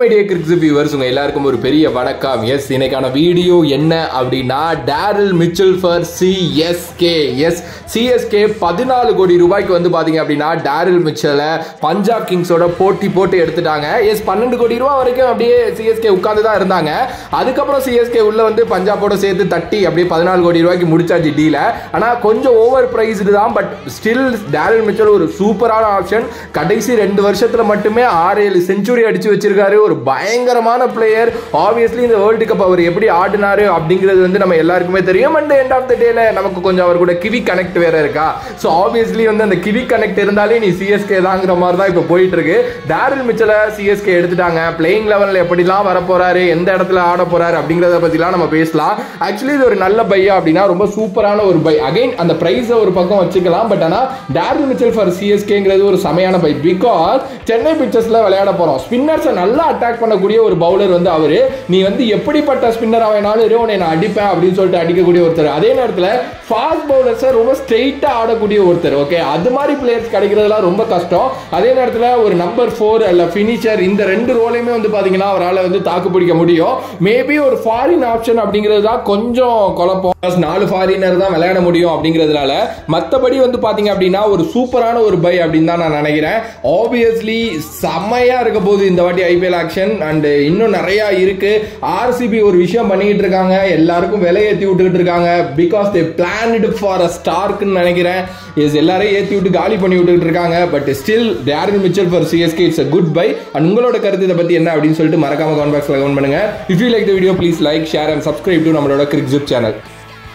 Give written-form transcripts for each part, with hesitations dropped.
Viewers உங்க எல்லாருக்கும் ஒரு பெரிய வணக்கம். எஸ், இன்னைக்கான வீடியோ என்ன அப்படின்னா Daryl Mitchell for CSK. Yes, CSK 14 crore ரூபாய்க்கு வந்து பாத்தீங்க அப்படின்னா டேரில் மிச்சலை பஞ்சாப் கிங்ஸோட போட்டு எடுத்துட்டாங்க. எஸ், 12 கோடி ரூபாய் வரைக்கும் அப்படியே சிஎஸ்கே உட்கார்ந்து தான் இருந்தாங்க. அதுக்கப்புறம் சிஎஸ்கே உள்ள வந்து பஞ்சாபோட சேர்த்து தட்டி அப்படியே 14 கோடி ரூபாய்க்கு முடிச்சாச்சு டீல. ஆனா கொஞ்சம் ஓவர் பிரைஸ்டு தான், பட் ஸ்டில் டேரில் மிச்சல் ஒரு சூப்பரான ஆப்ஷன். கடைசி 2 வருஷத்துல மட்டுமே 6-7 செஞ்சுரி அடிச்சு வச்சிருக்காரு. ஒரு பயங்கரமான பிளேயர். ஆப்வியஸ்லி இந்த வேர்ல்டு கப் அவர் எப்படி ஆடினாரு அப்படிங்கிறது வந்து நம்ம எல்லாருக்குமே தெரியும். அண்ட் எண்ட் ஆஃப் த டேல நமக்கு கொஞ்சம் அவர் கூட கிவி கனெக்ட் வேற இருக்கா. ஸோ ஆப்வியஸ்லி வந்து அந்த கிவி கனெக்ட் இருந்தாலே நீ சிஎஸ்கே தாங்கிற மாதிரி தான் இப்போ போயிட்டு இருக்கு. டேரில் மிச்சலை சிஎஸ்கே எடுத்துட்டாங்க. பிளேயிங் லெவலில் எப்படிலாம் வர போறாரு, எந்த இடத்துல ஆட போறாரு அப்படிங்கிறத பத்திலாம் நம்ம பேசலாம். ஆக்சுவலி இது ஒரு நல்ல பையா அப்படின்னா ரொம்ப சூப்பரான ஒரு பை. அகைன் அந்த பிரைஸை ஒரு பக்கம் வச்சுக்கலாம். பட் ஆனால் டேரில் மிச்சல் ஃபார் சிஎஸ்கேங்கிறது ஒரு செமையான பை. பிகாஸ் சென்னை பிக்சர்ஸ்ல விளையாட போறோம். ஸ்பின்னர்ஸை நல்லா அட்டாக் பண்ணக்கூடிய ஒரு பவுலர் வந்து அவரு. நீ வந்து எப்படிப்பட்ட ஸ்பின்னர் ஆனாலும் உன்னை நான் அடிப்பேன் அப்படின்னு சொல்லிட்டு அடிக்கக்கூடிய ஒருத்தர். அதே நேரத்தில் ஃபாஸ்ட் பவுலர்ஸை ரொம்ப ஸ்ட்ரெயிட்டா ஆடக்கூடிய ஒருத்தர். ஓகே, அது மாதிரி பிளேயர்ஸ் கிடைக்கிறதுலாம் ரொம்ப கஷ்டம். அதே நேரத்தில் ஒரு நம்பர் 4 அல்ல ஃபினிஷர், இந்த 2 ரோலையுமே வந்து பாத்தீங்கன்னா அவரால் வந்து தாக்கு பிடிக்க முடியும். மேபி ஒரு ஃபாரின் ஆப்ஷன் அப்படிங்கிறது தான் கொஞ்சம் குழப்பம். 4 ஃபாரினர் தான் விளையாட முடியும் அப்படிங்கிறதுனால. மற்றபடி வந்து பாத்தீங்க அப்படின்னா ஒரு சூப்பரான ஒரு பை அப்படின்னு தான் நான் நினைக்கிறேன். ஆப்வியஸ்லி செம்மையா இருக்க போகுது இந்த வாட்டி ஐபிஎல் ஆக்ஷன். அண்ட் இன்னும் நிறைய இருக்கு. ஆர்சிபி ஒரு விஷயம் பண்ணிட்டு இருக்காங்க, எல்லாருக்கும் விலை ஏற்றி விட்டுக்கிட்டு இருக்காங்க. Because they planned for a ஸ்டார்க்னு நினைக்கிறேன். எஸ், எல்லாரையும் ஏற்றி விட்டு காலி பண்ணி விட்டுக்கிட்டு இருக்காங்க. But still Daryl Mitchell for CSK it's a good buy. And உங்களோட கருத்து இதை பத்தி என்ன அப்படின்னு சொல்லிட்டு மறக்காம கமெண்ட் பாக்ஸ்ல கமெண்ட் பண்ணுங்க. If you like the video please like, share and subscribe to நம்மளோட கிரிக்ஸிப் சேனல்.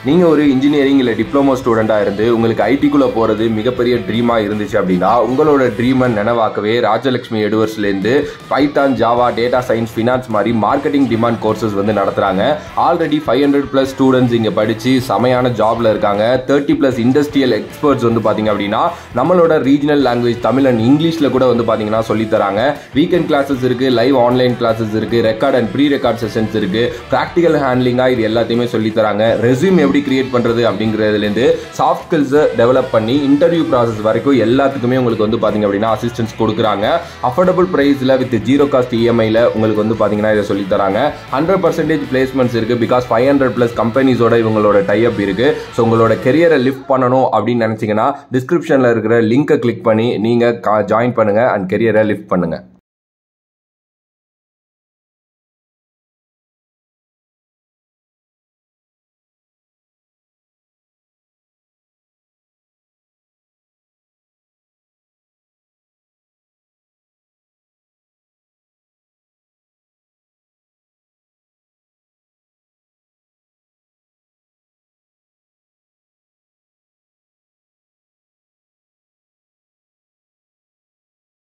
நீங்கள் ஒரு இன்ஜினியரிங் இல்லை டிப்ளமோ ஸ்டூடெண்ட்டாக இருந்து உங்களுக்கு ஐடிக்குள்ளே போகிறது மிகப்பெரிய ட்ரீமாக இருந்துச்சு அப்படின்னா உங்களோட ட்ரீமை நினைவாக்கவே ராஜலட்சுமி எடுவர்ஸ்லேருந்து Python, Java, data science, finance மாதிரி மார்க்கெட்டிங் டிமாண்ட் கோர்சஸ் வந்து நடத்துகிறாங்க. ஆல்ரெடி 500+ ஸ்டூடெண்ட்ஸ் இங்கே படித்து செமையான ஜாபில் இருக்காங்க. 30+ இண்டஸ்ட்ரியல் எக்ஸ்பர்ட்ஸ் வந்து பார்த்தீங்க அப்படின்னா நம்மளோட ரீஜனல் லாங்குவேஜ் தமிழ் அண்ட் இங்கிலீஷில் கூட வந்து பார்த்தீங்கன்னா சொல்லித்தராங்க. வீக்கெண்ட் கிளாஸஸ் இருக்குது, லைவ் ஆன்லைன் கிளாஸஸ் இருக்குது, record and pre record sessions இருக்குது, ப்ராக்டிக்கல் ஹேண்ட்லிங்காக இது எல்லாத்தையுமே சொல்லித்தராங்க. ரெஸ்யூம் எப்படி கிரியேட் பண்றது அப்படிங்கிறதுலேருந்து சாஃப்ட் ஸ்கில்ஸை டெவலப் பண்ணி இன்டர்வியூ ப்ராசஸ் வரைக்கும் எல்லாத்துக்குமே உங்களுக்கு வந்து பார்த்தீங்க அப்படின்னா அசிஸ்டன்ஸ் கொடுக்குறாங்க. அஃபோர்டபுள் ப்ரைஸில் வித் 0 காஸ்ட் இஎம்ஐயில் உங்களுக்கு வந்து பார்த்தீங்கன்னா இதை சொல்லி தராங்க. 100% பிளேஸ்மெண்ட்ஸ் இருக்குது. பிகாஸ் 500+ கம்பெனிஸோட இவங்களோட டைப் இருக்குது. ஸோ உங்களோட கெரியரை லிஃப்ட் பண்ணணும் அப்படின்னு நினச்சிங்கன்னா டிஸ்கிரிப்ஷனில் இருக்கிற லிங்கை கிளிக் பண்ணி நீங்கள் ஜாயின் பண்ணுங்கள் அண்ட் கெரியரை லிஃப்ட் பண்ணுங்கள்.